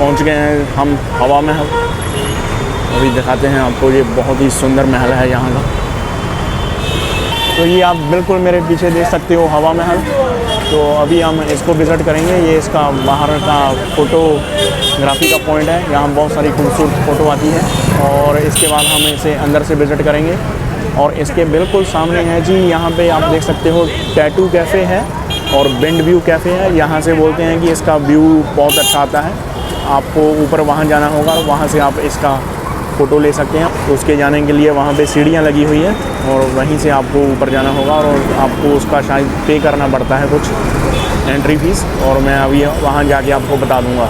पहुंच गए हैं हम हवा महल। अभी दिखाते हैं आपको, ये बहुत ही सुंदर महल है यहाँ का। तो ये आप बिल्कुल मेरे पीछे देख सकते हो हवा महल। तो अभी हम इसको विज़िट करेंगे। ये इसका बाहर का फ़ोटोग्राफी का पॉइंट है, यहाँ बहुत सारी खूबसूरत फ़ोटो आती है। और इसके बाद हम इसे अंदर से विज़िट करेंगे। और इसके बिल्कुल सामने है जी, यहाँ पे आप देख सकते हो टैटू कैफ़े है और विंड व्यू कैफ़े है। यहाँ से बोलते हैं कि इसका व्यू बहुत अच्छा आता है। आपको ऊपर वहाँ जाना होगा और वहाँ से आप इसका फ़ोटो ले सकते हैं। तो उसके जाने के लिए वहाँ पे सीढ़ियाँ लगी हुई हैं और वहीं से आपको ऊपर जाना होगा और आपको उसका शायद पे करना पड़ता है कुछ एंट्री फ़ीस। और मैं अभी वहाँ जाके आपको बता दूँगा।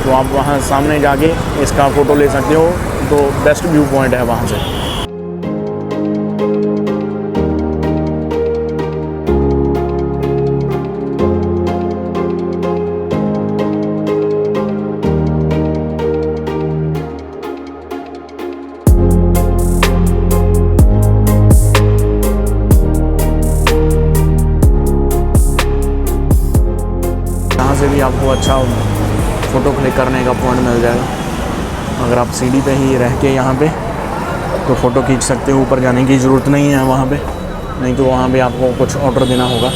तो आप वहाँ सामने जाके इसका फ़ोटो ले सकते हो। तो बेस्ट व्यू पॉइंट है वहाँ से। से भी आपको अच्छा फ़ोटो क्लिक करने का पॉइंट मिल जाएगा। अगर आप सीढ़ी पे ही रह के यहाँ पे तो फ़ोटो खींच सकते हो, ऊपर जाने की ज़रूरत नहीं है वहाँ पे, नहीं तो वहाँ पे आपको कुछ ऑर्डर देना होगा।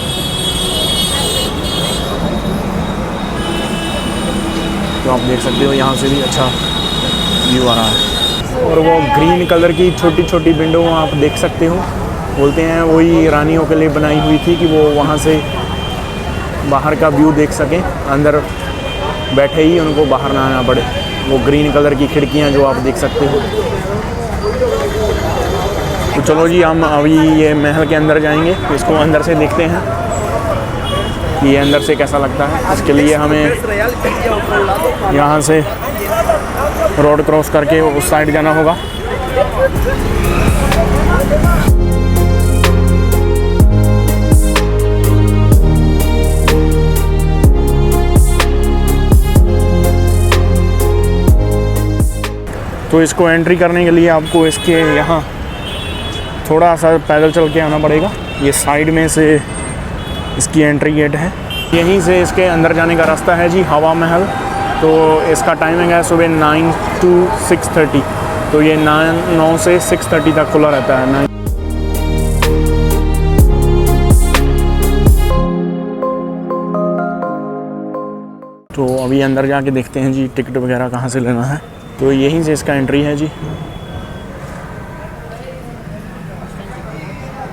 तो आप देख सकते हो यहाँ से भी अच्छा व्यू आ रहा है। और वो ग्रीन कलर की छोटी छोटी विंडो आप देख सकते हो, बोलते हैं वही रानियों के लिए बनाई हुई थी कि वो वहाँ से बाहर का व्यू देख सकें, अंदर बैठे ही उनको बाहर ना आना पड़े। वो ग्रीन कलर की खिड़कियां जो आप देख सकते हो। तो चलो जी, हम अभी ये महल के अंदर जाएंगे। इसको अंदर से देखते हैं कि ये अंदर से कैसा लगता है। इसके लिए हमें यहाँ से रोड क्रॉस करके उस साइड जाना होगा। तो इसको एंट्री करने के लिए आपको इसके यहाँ थोड़ा सा पैदल चल के आना पड़ेगा। ये साइड में से इसकी एंट्री गेट है, यहीं से इसके अंदर जाने का रास्ता है जी हवा महल। तो इसका टाइमिंग है सुबह 9 to 6:30। तो ये 9 से 6:30 तक खुला रहता है। तो अभी अंदर जाके देखते हैं जी टिकट वगैरह कहाँ से लेना है। तो यहीं से इसका एंट्री है जी।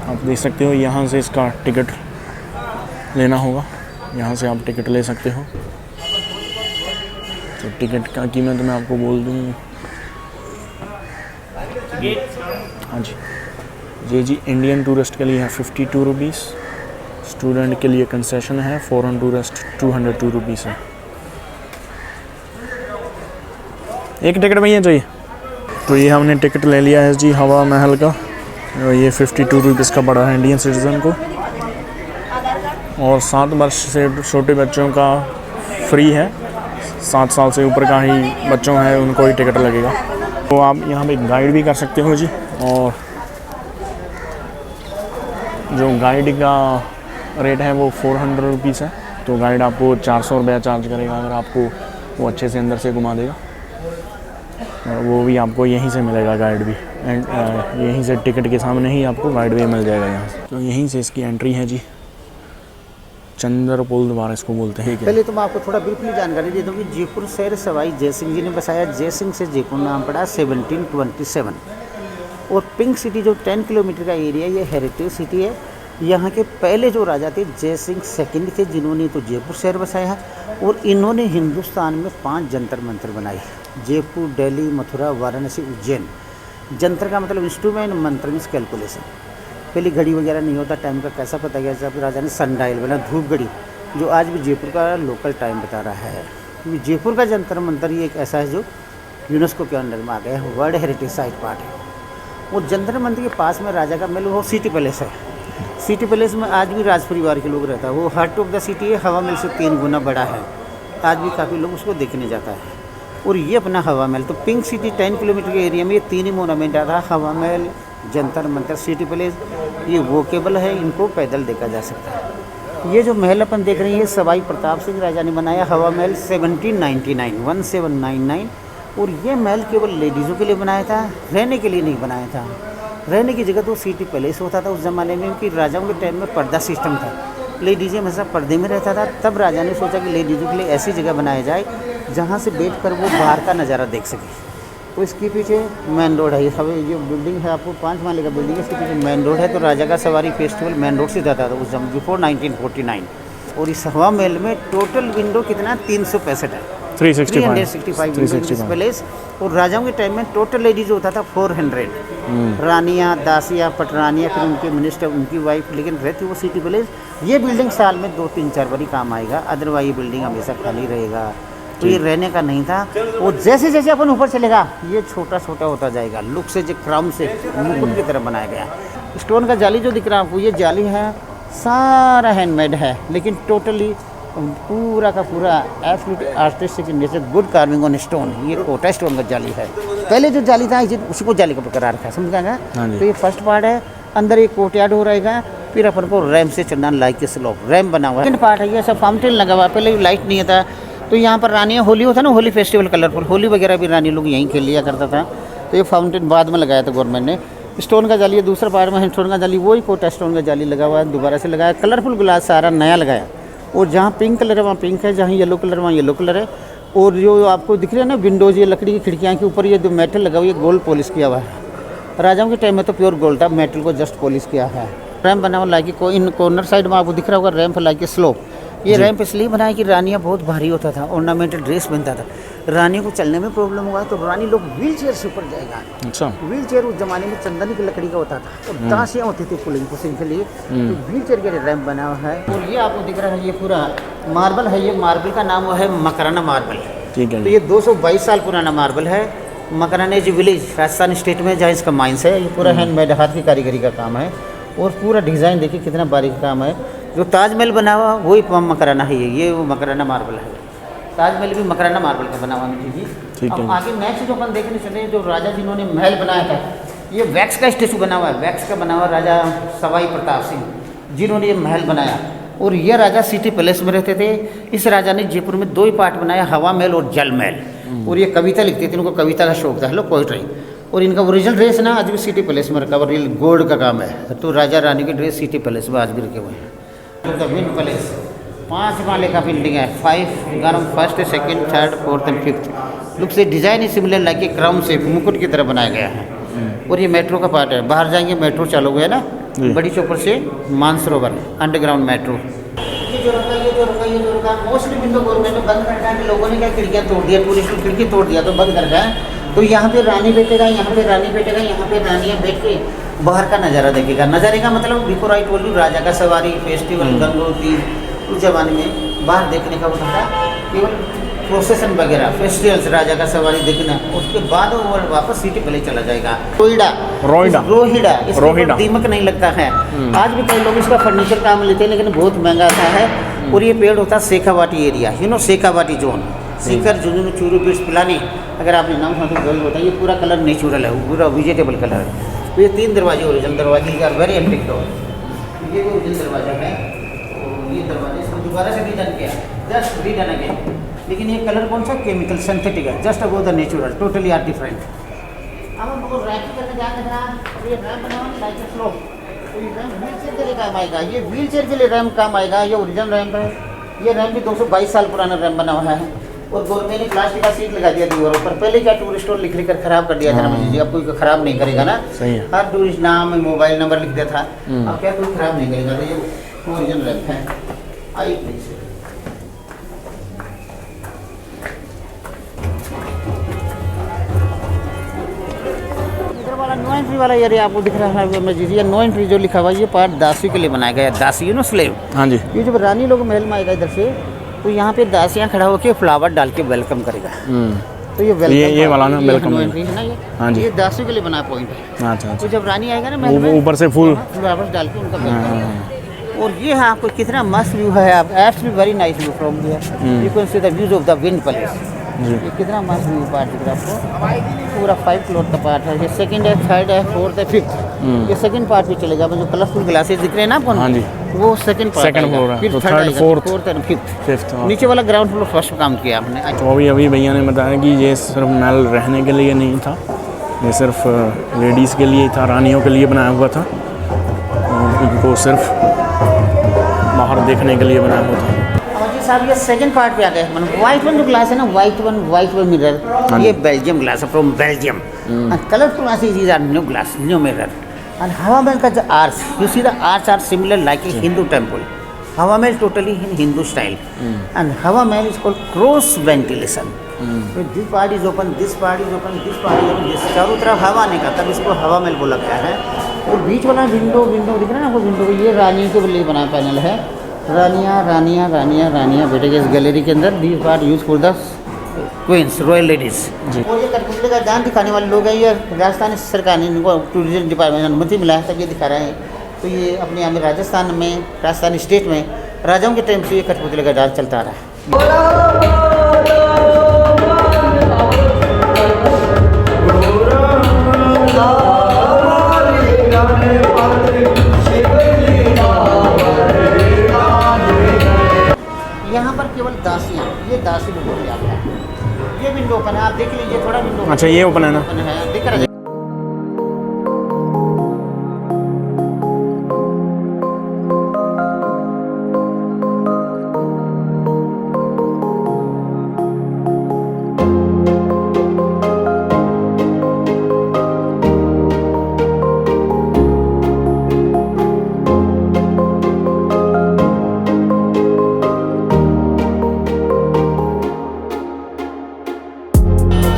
आप देख सकते हो यहाँ से इसका टिकट लेना होगा, यहाँ से आप टिकट ले सकते हो। तो टिकट का कीमत मैं आपको बोल दूँ। हाँ जी, ये जी इंडियन टूरिस्ट के लिए है 52 रुपीज़, स्टूडेंट के लिए कंसेशन है, फॉरेन टूरिस्ट 202 रुपीज़ है। एक टिकट भैया चाहिए। तो ये हमने टिकट ले लिया है जी हवा महल का। ये 52 रुपीज़ का पड़ा है इंडियन सिटीज़न को। और 7 वर्ष से छोटे बच्चों का फ्री है, 7 साल से ऊपर का ही बच्चों हैं उनको ही टिकट लगेगा। तो आप यहाँ पे गाइड भी कर सकते हो जी। और जो गाइड का रेट है वो 400 रुपीज़ है। तो गाइड आपको 400 रुपया चार्ज करेगा अगर आपको वो अच्छे से अंदर से घुमा देगा। और वो भी आपको यहीं से मिलेगा गाइड भी। एंड यहीं से टिकट के सामने ही आपको गाइड भी मिल जाएगा यहाँ से। तो यहीं से इसकी एंट्री है जी, चंद्रपोल द्वार इसको बोलते हैं। पहले तो मैं आपको थोड़ा ब्रीफली जानकारी दे दूँ कि जयपुर शहर सवाई जयसिंह जी ने बसाया। जयसिंह से जयपुर नाम पड़ा 1727। और पिंक सिटी जो 10 किलोमीटर का एरिया, ये हेरिटेज सिटी है। यहाँ के पहले जो राजा थे जयसिंह सेकंड थे, जिन्होंने तो जयपुर शहर बसाया। और इन्होंने हिंदुस्तान में 5 जंतर मंतर बनाए, जयपुर, दिल्ली, मथुरा, वाराणसी, उज्जैन। जंतर का मतलब इंस्ट्रूमेंट, मंत्र मीन्स कैलकुलेशन। पहले घड़ी वगैरह नहीं होता, टाइम का कैसा पता गया? जब राजा ने सनडायल बना, धूप घड़ी, जो आज भी जयपुर का लोकल टाइम बता रहा है। जयपुर का जंतर मंतर ये एक ऐसा है जो यूनेस्को के अंडर में आ गया है, वर्ल्ड हेरिटेज साइट पार्ट है। और जंतर मंतर के पास में राजा का महल वो सिटी पैलेस है। सिटी पैलेस में आज भी राज परिवार के लोग रहता है। वो हार्ट ऑफ द सिटी है, हवा महल से 3 गुना बड़ा है। आज भी काफ़ी लोग उसको देखने जाता है। और ये अपना हवा महल, तो पिंक सिटी 10 किलोमीटर के एरिया में ये 3 ही मोनूमेंट आता है, हवा महल, जंतर मंतर, सिटी पैलेस। ये वॉकेबल है, इनको पैदल देखा जा सकता है। ये जो महल अपन देख रहे हैं ये सवाई प्रताप सिंह राजा ने बनाया, हवा महल 1799 और ये महल केवल लेडीज़ों के लिए बनाया था, रहने के लिए नहीं बनाया था। रहने की जगह तो सिटी पैलेस होता था उस ज़माने में, क्योंकि राजाओं के टाइम में पर्दा सिस्टम था, लेडीज़ें हमेशा पर्दे में रहता था। तब राजा ने सोचा कि लेडीज़ों के लिए ऐसी जगह बनाया जाए जहाँ से बैठ कर वो बाहर का नज़ारा देख सके। तो इसके पीछे मेन रोड है, ये जो बिल्डिंग है आपको 5 माले का बिल्डिंग है, इसके पीछे मेन रोड है। तो राजा का सवारी फेस्टिवल मेन रोड से जाता था उस समय बिफोर 1949। और इस हवा महल में टोटल विंडो कितना 365 है, 365 पैलेस। और राजाओं के टाइम में टोटल लेडीज होता था 400, रानियाँ, दासियाँ, पटरानियाँ, फिर उनके मिनिस्टर, उनकी वाइफ, लेकिन रहती वो सिटी पैलेस। ये बिल्डिंग साल में 2-3-4 बार ही काम आएगा, अदरवाइज ये बिल्डिंग हमेशा खाली रहेगा। तो ये रहने का नहीं था। और जैसे जैसे अपन ऊपर चलेगा ये छोटा छोटा होता जाएगा, लुक से जो क्राउन से मुकुट की तरह बनाया गया। स्टोन का जाली जो दिख रहा है आपको, ये जाली है सारा हैंडमेड है, लेकिन टोटली पूरा का पूरा absolute artistic nature, good carving on stone. ये कोटा स्टोन का जाली है। पहले जो जाली था उसी को जाली का प्रकार रखा है, समझ गया। तो ये फर्स्ट पार्ट है, अंदर एक कोर्टयार्ड हो रहेगा, फिर अपन को रैम्प से चढ़ना, लाइक के स्लोप रैम्प बना हुआ है। सेकंड पार्ट है, ये सब फाउंटेन लगा हुआ, पहले लाइट नहीं था। तो यहाँ पर रानियाँ, होली होता ना, होली फेस्टिवल कलरफुल, होली वगैरह भी रानी लोग यहीं खेल लिया करता था। तो ये फाउंटेन बाद में लगाया था गवर्नमेंट ने। स्टोन का जाली है, दूसरा पार्ट में स्टोन का जाली, वही कोटा स्टोन का जाली लगा हुआ है, दोबारा से लगाया। कलरफुल ग्लास सारा नया लगाया। और जहाँ पिंक कलर है वहाँ पिंक है, जहाँ येलो कलर वहाँ येलो कलर है। और जो आपको दिख रहा है ना विंडोज़, ये लकड़ी की खिड़कियाँ के ऊपर ये जो मेटल लगा हुआ है, गोल्ड पॉलिश किया हुआ है। राजाओं के टाइम में तो प्योर गोल्ड था, मेटल को जस्ट पॉलिश किया है। रैम्प बना हुआ लाइक इन कॉर्नर साइड में आपको दिख रहा होगा रैम्प लाइक स्लोप। ये रैम्प इसलिए बनाया कि रानियाँ बहुत भारी होता था, ऑर्नामेंटल ड्रेस बनता था, रानियों को चलने में प्रॉब्लम हुआ तो रानी लोग व्हील चेयर से ऊपर जाएगा। अच्छा, व्हील चेयर उस जमाने में चंदन की लकड़ी का होता था और दासियाँ होती थी पुलिंग पुसिंग के लिए, तो व्हील चेयर के लिए रैम्प बना हुआ है। और ये आपको दिख रहा है ये पूरा मार्बल है, ये मार्बल का नाम है मकराना मार्बल। ठीक है। तो ये 222 साल पुराना मार्बल है। मकराना जो विलेज राजस्थान स्टेट में जहाँ इसका माइंस है, ये पूरा हैंडमेड हाथ की कारीगरी का काम है। और पूरा डिज़ाइन देखिए कितना बारीक काम है। जो ताजमहल बना हुआ वही मकराना है, ये वो मकराना मार्बल है। ताजमहल भी मकराना मार्बल का बना हुआ है जी। अब आगे नेक्स्ट जो अपन देखने चले, जो राजा जिन्होंने महल बनाया था, ये वैक्स का स्टेचू बना हुआ है, वैक्स का बना हुआ राजा सवाई प्रताप सिंह जिन्होंने ये महल बनाया। और ये राजा सिटी पैलेस में रहते थे। इस राजा ने जयपुर में 2 ही पार्ट बनाया, हवा महल और जल महल। और ये कविता लिखते थे, इनको कविता का शौक था, हेलो पोइट्री। और इनका ओरिजिनल ड्रेस ना आज भी सिटी पैलेस में रखा हुआ, रियल गोल्ड का काम है। तो राजा रानी के ड्रेस सिटी पैलेस में आज भी रखे हुए हैं। विंड पैलेस 5 माले का बिल्डिंग है, 5 ground, 1st, 2nd, 3rd, 4th and 5th। Look से डिज़ाइन ही सिमिलर लाइक ए क्राउन से मुकुट की तरह बनाया गया है। और ये मेट्रो का पार्ट है, बाहर जाएंगे मेट्रो चालू हुआ है ना, बड़ी चौपर से मानसरोवर अंडरग्राउंड मेट्रो। ये जो रुका मोस्टली विंडो गवर्नमेंट ने बंद कर रखा है, लोगों ने क्या खिड़कियाँ तोड़ दिया, टूरिस्ट की खिड़की तोड़ दिया तो बंद कर रखा है। तो यहाँ पे रानी बैठेगा, यहाँ पे रानी बैठेगा, यहाँ पे रानियाँ बैठ के बाहर का नज़ारा देखेगा। नज़ारे का मतलब बिफोर आई टोल्ड यू, राजा का सवारी फेस्टिवल गंगोत्री उस जमाने में बाहर देखने का होता था, केवल प्रोसेसन वगैरह फेस्टिवल्स राजा का सवारी देखना। उसके बाद वो वापस सिटी पहले चला जाएगा। रोहिड़ा दीमक नहीं लगता है। आज भी कई लोग इसका फर्नीचर काम लेते हैं, लेकिन बहुत महंगा आता है। और ये पेड़ होता है Shekhawati area, Shekhawati zone, Sikar Jhunjhunu Churu BITS Pilani, अगर आपने नाम सुना तो गलत होता है। ये पूरा कलर नेचुरल है, पूरा वेजिटेबल कलर है। तो ये 3 दरवाजे ओरिजिनल दरवाजे का वेरी एंटिक डोर, ये ओरिजिनल दरवाजा है। और ये दरवाजे इसको दोबारा से रिडन किया, जस्ट रिडन अगेन। लेकिन ये कलर कौन सा, केमिकल सिंथेटिक है, just about the natural, totally are different. अब हमको रैंप करके ध्यान रखना, ये रैंप बनाओ लाइक ए स्लोप। तो ये रैंप व्हील चेयर के लिए काम आएगा, ये व्हील चेयर के लिए रैंप काम आएगा। ये ओरिजिनल रैंप है। ये रैंप भी 222 साल पुराना रैंप बना हुआ है। और गवर्नमेंट ने प्लास्टिक का सीट लगा दिया दीवारों पर। पहले क्या टूरिस्ट और लिख कर खराब कर दिया था ना, जी अब कोई खराब नहीं करेगा ना, हर टूरिस्ट नाम मोबाइल नंबर लिख दिया था। अब क्या कोई खराब नहीं करेगा। तो ये ओरिजिनल रैंप है। आइए प्लीज, नो एंट्री वाला एरिया आपको दिख रहा है, नो एंट्री जो लिखा हुआ है, ये पार्ट दासी के लिए बनाया गया है। दासी स्लेव। हाँ जी। ये जब रानी लोग महल में आएगा इधर से, तो यहाँ पे दासियाँ खड़ा होकर फ्लावर डाल के वेलकम करेगा। तो ये वेलकम, ये वाला ना वेलकम एंट्री है ना, ये हाँ जी, ये दासियों के लिए बना पॉइंट है। अच्छा। तो जब रानी आएगा ना महल में, ऊपर से फूल फ्लावर डाल के उनका वेलकम। और ये हाँ आपको कितना मस्त व्यू है। आप एब्स भी very nice view from here, you can see the views of the wind palace. जी। ये कितना मस्त व्यू पार्ट दिख रहा है आपको, पूरा 5 फ्लोर का पार्ट है। ये सेकंड है, थर्ड है, फोर्थ है, फिफ्थ। ये सेकंड पार्ट भी चलेगा, जो कलरफुल ग्लासेस दिख रहे हैं ना आपको, हाँ जी, वो सेकंड पार्ट सेकंड फ्लोर है, फिर तो थर्ड थर्ड, आएगा, fourth, fourth and fifth. Fifth. नीचे वाला ग्राउंड फ्लोर फर्स्ट काम किया आपने। तो अभी भैया ने बताया कि ये सिर्फ महल रहने के लिए नहीं था, ये सिर्फ लेडीज़ के लिए ही था, रानियों के लिए बनाया हुआ था, और इनको सिर्फ बाहर देखने के लिए बनाया हुआ था। और जी साहब, ये सेकंड पार्ट पे आ गए। मतलब व्हाइट वन जो ग्लास है ना, व्हाइट वन मिरर, ये बेल्जियम ग्लास है, from Belgium. And colourful glasses, these are new glass, new mirror. And हवा महल का जो arch, you see the arch are similar like a Hindu temple. हवा महल totally in Hindu style. And हवा महल is called cross ventilation. This part is open, this part is open, this part is open. जिस चारों तरफ हवा आने का, तब इसको हवा महल बोला गया है। और बीच वाला विंडो दिख रहा है ना आपको, विंडो, ये रानी के लिए बना पैनल है। रानियाँ बैठे गए इस गैलरी के अंदर। This part use for the queens, royal ladies. और ये कठपुतली का जान दिखाने वाले लोग हैं, ये राजस्थान सरकार ने इनको टूरिज्म डिपार्टमेंट में अनुमति मिला है, तब ये दिखा रहे हैं। तो ये अपने यहाँ में राजस्थान स्टेट में राजाओं के टाइम से ये कठपुतली का डांस चलता आ रहा है। यहाँ पर केवल दासियाँ, ये दासी विंडो है आपका। ये विंडो ओपन है, आप देख लीजिए थोड़ा विंडो। अच्छा, ये ओपन है ना? ओपन है, दिख रहा है।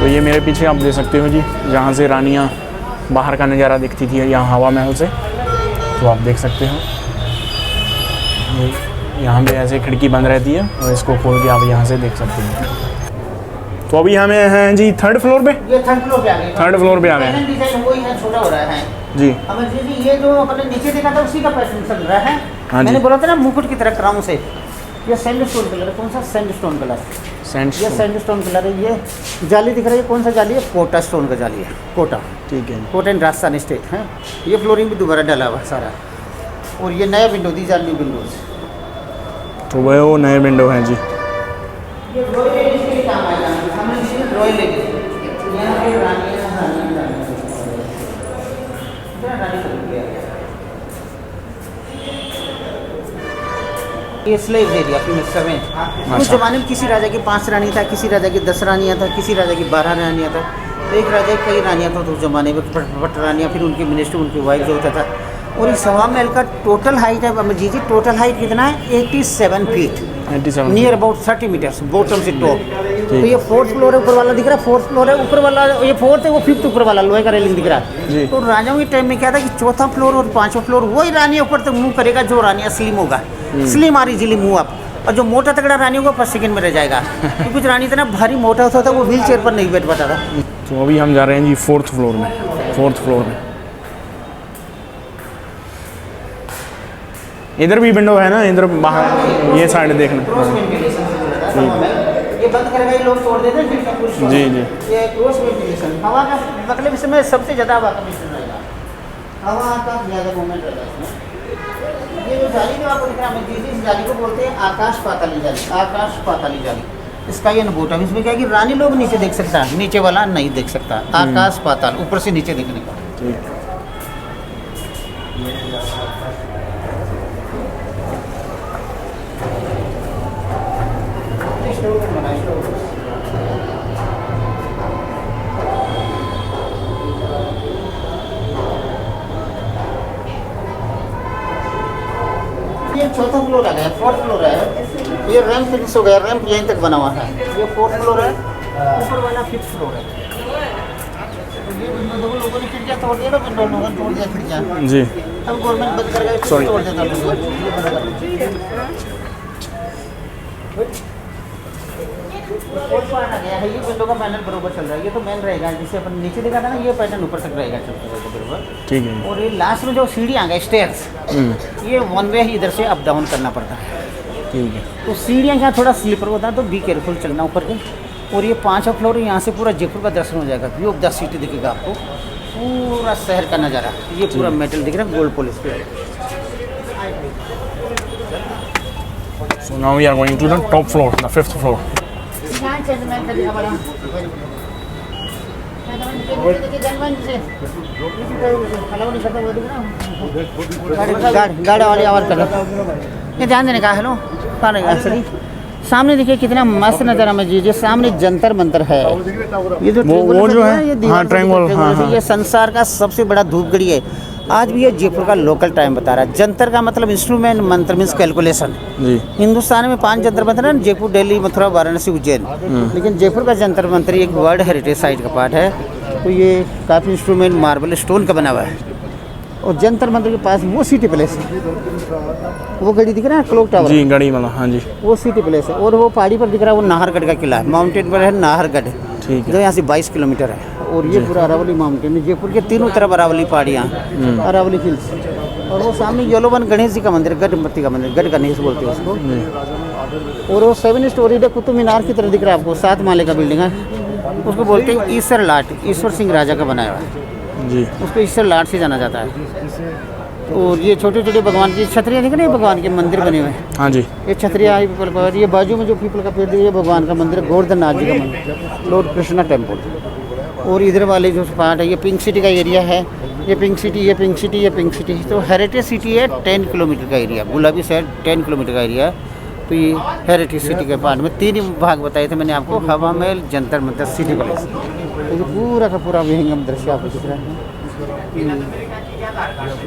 ये मेरे पीछे आप देख सकते हो जी, जहाँ से रानियाँ बाहर का नज़ारा दिखती थी यहाँ हवा महल से, तो आप देख सकते हो यहाँ भी ऐसे खिड़की बंद रहती है और इसको खोल के आप यहाँ से देख सकते हो। तो अभी हमें हैं जी थर्ड फ्लोर पे, ये थर्ड फ्लोर पे आ गए। थर्ड फ्लोर पे आ गए डिजाइन वही है, छोटा हो रहा है जी। हमें जी ये जो अपने नीचे देखा था उसी का पैटर्न चल रहा है। हाँ जी। मैंने बोला था ना मुकुट की तरह क्राउन से। ये सैंडस्टोन कलर है, कौन सा सैंडस्टोन कलर? ये सैंडस्टोन कलर है। ये जाली दिख रही है, कौन सा जाली है? कोटा स्टोन का जाली है, कोटा। ठीक है, कोटा इन राजस्थान स्टेट है। ये फ्लोरिंग भी दोबारा डाला हुआ सारा। और ये नया window, these are new windows. तो वो नए विंडो हैं जी। ये रॉयल लेडीज के लिए काम आएगा, हमें रॉयल लेडीज यहाँ पे रानी ये स्लेव एरिया में उस जमाने में किसी राजा की 5 रानी था, किसी राजा की 10 रानियाँ था, किसी राजा की 12 रानियाँ था। तो एक राजा की कई रानियाँ था, तो उस जमाने में पट रानियाँ, फिर उनकी मिनिस्टर, उनकी वाइफ जो होता था। और इस हवा महल का टोटल हाइट है, अमर जी टोटल हाइट कितना है? 87 feet, near about 30 metres, bottom से टॉप। तो ये 4th फ्लोर है, ऊपर वाला दिख रहा है, 4th फ्लोर है, ऊपर वाला ये 4th है, वो 5th ऊपर वाला लोहे का रेलिंग दिख रहा है। तो राजाओं के टाइम में क्या था कि 4था फ्लोर और 5वां फ्लोर वही रानी ऊपर तक मूव करेगा, जो रानियाँ स्लिम होगा, स्लिम आ रही मूव अप, और जो मोटा तगड़ा रानी होगा फर्स्ट सेकंड में रह जाएगा। क्योंकि कुछ रानी इतना भारी मोटा होता था वो व्हील चेयर पर नहीं बैठ पाता था। तो अभी हम जा रहे हैं जी 4th फ्लोर में। 4th फ्लोर में इधर भी विंडो है ना, इधर बाहर ये साइड देखना। ये बंद करेगा, ये लोग तोड़ देते हैं। जी जी, ये क्रॉस वेंटिलेशन हवा का मतलब इसमें सबसे ज़्यादा हवा का मिश्रण रहेगा, हवा का ज़्यादा मूवमेंट रहेगा इसमें। ये जो जाली जो आपको दिख रहा है, इस जाली को बोलते हैं आकाश पाताली जाली। आकाश पाताली जाली इसका ये बॉटम, इसमें क्या है कि रानी लोग नीचे देख सकता है, नीचे वाला नहीं देख सकता। आकाश पाताल, ऊपर से नीचे देखने का। ठीक। ये 4था फ्लोर आ गया, 4th फ्लोर है। ये रैंप फिक्स हो गया, रैंप यहीं तक बना हुआ है। ये 4th फ्लोर है, ऊपर वाला 5th फ्लोर है। तो ये विंडो लोगों ने खिड़कियाँ तोड़ दिया ना, विंडो लोगों ने तोड़ दिया खिड़कियाँ जी। अब गवर्नमेंट बंद कर गई, फिर तोड़ देता है। ये विंडो का पैनल बरोबर चल रहा है, ये तो मेन रहेगा, जिसे अपन नीचे देखा था ना, ये पैटर्न ऊपर तक रहेगा चलते रहेगा बरोबर। ठीक है। और ये लास्ट में जो सीढ़ी आ गया स्टेयर्स, ये 1 वे इधर से अप डाउन करना पड़ता है। ठीक है। तो सीढ़ियाँ क्या थोड़ा स्लीपर होता है, तो बी केयरफुल चलना ऊपर के। और ये 5वां फ्लोर, यहाँ से पूरा जयपुर का दर्शन हो जाएगा, व्यू ऑफ द सिटी दिखेगा आपको, पूरा शहर का नज़ारा। ये पूरा मेटल दिख रहा है, गोल्ड पॉलिश पे। So now we are going to the top floor, the 5th floor. गाड़ी वाली आवाज़ कर, ये ध्यान देने का। हेलो, सामने देखिए कितना मस्त नज़ारा मस्जिद, ये सामने जंतर मंतर है। ये जो वो जो है, ये हाँ, ट्रायंगल, हाँ। ये संसार का सबसे बड़ा धूप घड़ी है। आज भी ये जयपुर का लोकल टाइम बता रहा है। जंतर का मतलब इंस्ट्रूमेंट, मंत्र मीन्स कैलकुलेशन। जी। हिंदुस्तान में 5 जंतर मंतर है, जयपुर, दिल्ली, मथुरा, वाराणसी, उज्जैन। लेकिन जयपुर का जंतर मंतर एक वर्ल्ड हेरिटेज साइट का पार्ट है। तो ये काफ़ी इंस्ट्रूमेंट मार्बल स्टोन का बना हुआ है। और जंतर मंतर के पास वो सिटी प्लेस है, वो घड़ी दिख रहा है, क्लॉक टावर जी, घड़ी वाला, हाँ जी, वो सिटी प्लेस है। और वो पहाड़ी पर दिख रहा है, वो नाहरगढ़ का किला है, माउंटेन पर है नाहरगढ़, ठीक है। जो यहाँ से 22 किलोमीटर है। और ये पूरा अरावली माउंटेन है, जयपुर के तीनों तरफ अरावली पहाड़ियाँ, अरावली हिल्स। और वो सामने येलोवन गणेश जी का मंदिर, गणपति का मंदिर, गढ़ गणेश बोलते हैं उसको। और वो 7 स्टोरी कुतुब मीनार की तरह दिख रहा है आपको, 7 माले का बिल्डिंग है, उसको बोलते हैं ईश्वर लाट, ईश्वर सिंह राजा का बनाया हुआ है जी, उसको ईश्वर लाट से जाना जाता है। और ये छोटे छोटे भगवान की छतरियाँ दिख रही है, भगवान के मंदिर बने हुए हैं। हाँ जी, ये छतरिया आई पीपल का, ये बाजू में जो पीपल का पेड़ है, ये भगवान का मंदिर है, गोवर्धन नाथ जी का मंदिर, लॉर्ड कृष्णा टेम्पल। और इधर वाले जो पार्ट है, ये पिंक सिटी का एरिया है, ये पिंक सिटी, ये पिंक सिटी, ये पिंक सिटी। तो हेरिटेज सिटी है, 10 किलोमीटर का एरिया, गुलाबी शहर 10 किलोमीटर का एरिया है। तो ये हेरिटेज सिटी के पार्ट में 3 ही भाग बताए थे मैंने आपको, हवा महल, जंतर मंतर, सिटी प्लेस। तो पूरा का पूरा विहंगम दृश्य आपको दिख रहा है।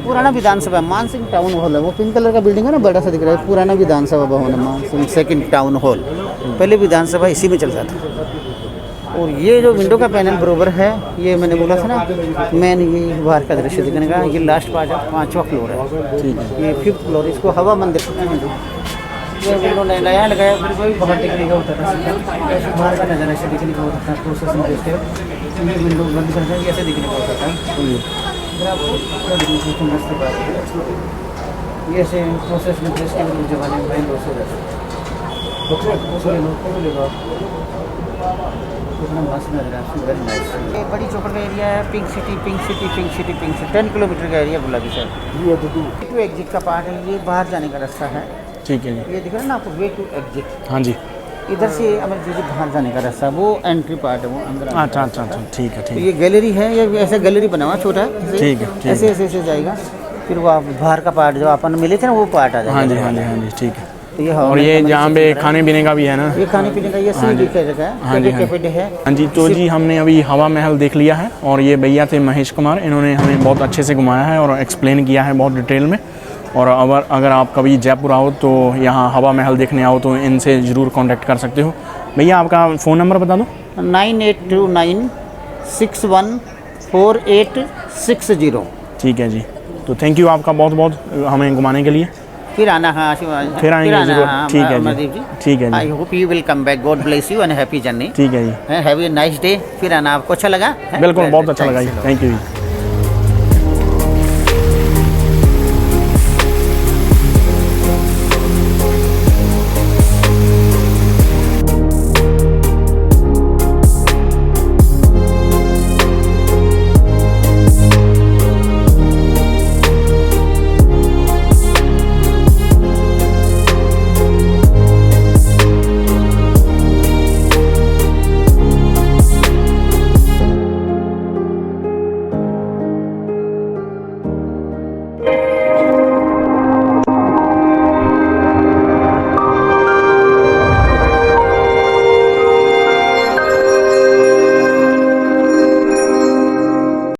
पुराना विधानसभा मानसिंह टाउन हॉल है, वो पिंक कलर का बिल्डिंग है ना, बड़ा सा दिख रहा है, पुराना विधानसभा भवन है, मानसिंह सेकंड टाउन हॉल। पहले विधानसभा इसी में चलता था। और ये जो विंडो का पैनल बरोबर है, ये मैंने बोला था ना, मैंने ये बाहर का दृश्य दिखने का, ये लास्ट पार्ट है, 5वां फ्लोर है, ठीक है। ये 5th फ्लोर, इसको हवा मंदिर। ये विंडो नया लगाया, फिर कोई बाहर देखने का होता था, बाहर का नज़ारा ऐसे दिखने का होता था, प्रोसेसिंग देखते हो, विंडो बंद करते हैं, ऐसे दिखने का होता था। ये ऐसे प्रोसेस में प्रेस के जमाने में बैंक हो जाता है। ये बड़ी चौकड़ का एरिया है, pink city, pink city, pink city, pink city, 10 kilometre का एरिया गुलाबी शहर। टू एग्जिट का पार्ट है, ये बाहर जाने का रास्ता है, ठीक है जी, ये दिख रहा है ना आपको, वे टू एग्जिट। हाँ जी, इधर से अमर जी बाहर जाने का रास्ता, वो एंट्री पार्ट है, वो अंदर। अच्छा अच्छा अच्छा, ठीक है, तो ठीक ये गैलरी है, ये ऐसे गैलरी बना हुआ छोटा, ठीक है, ठीक ऐसे ऐसे ऐसे जाएगा, फिर वो आप बाहर का पार्ट जो अपन मिले थे ना, वो पार्ट आ है, जाएगा। हाँ जी, हाँ जी, हाँ जी, ठीक है। तो ये और ये जहाँ पे खाने पीने का भी है ना, ये खाने पीने का, ये सी का जगह है, हाँ जी, हाँ कैफे है। हाँ जी। तो जी हमने अभी हवा महल देख लिया है, और ये भैया थे महेश कुमार, इन्होंने हमें बहुत अच्छे से घुमाया है और एक्सप्लेन किया है बहुत डिटेल में। और अगर आप कभी जयपुर आओ तो यहाँ हवा महल देखने आओ तो इनसे ज़रूर कांटेक्ट कर सकते हो। भैया आपका फ़ोन नंबर बता दो। 9829 614860। ठीक है जी, तो थैंक यू आपका बहुत बहुत हमें घुमाने के लिए। फिर आना, हाँ फिर आएंगे ज़रूर, ठीक है जी, ठीक है आई जी, hope you will come back, God bless you and happy journey. ठीक है जी, हैव ए नाइस डे। फिर आना, आपको अच्छा लगा? बिल्कुल बहुत अच्छा लगा जी, थैंक यू जी।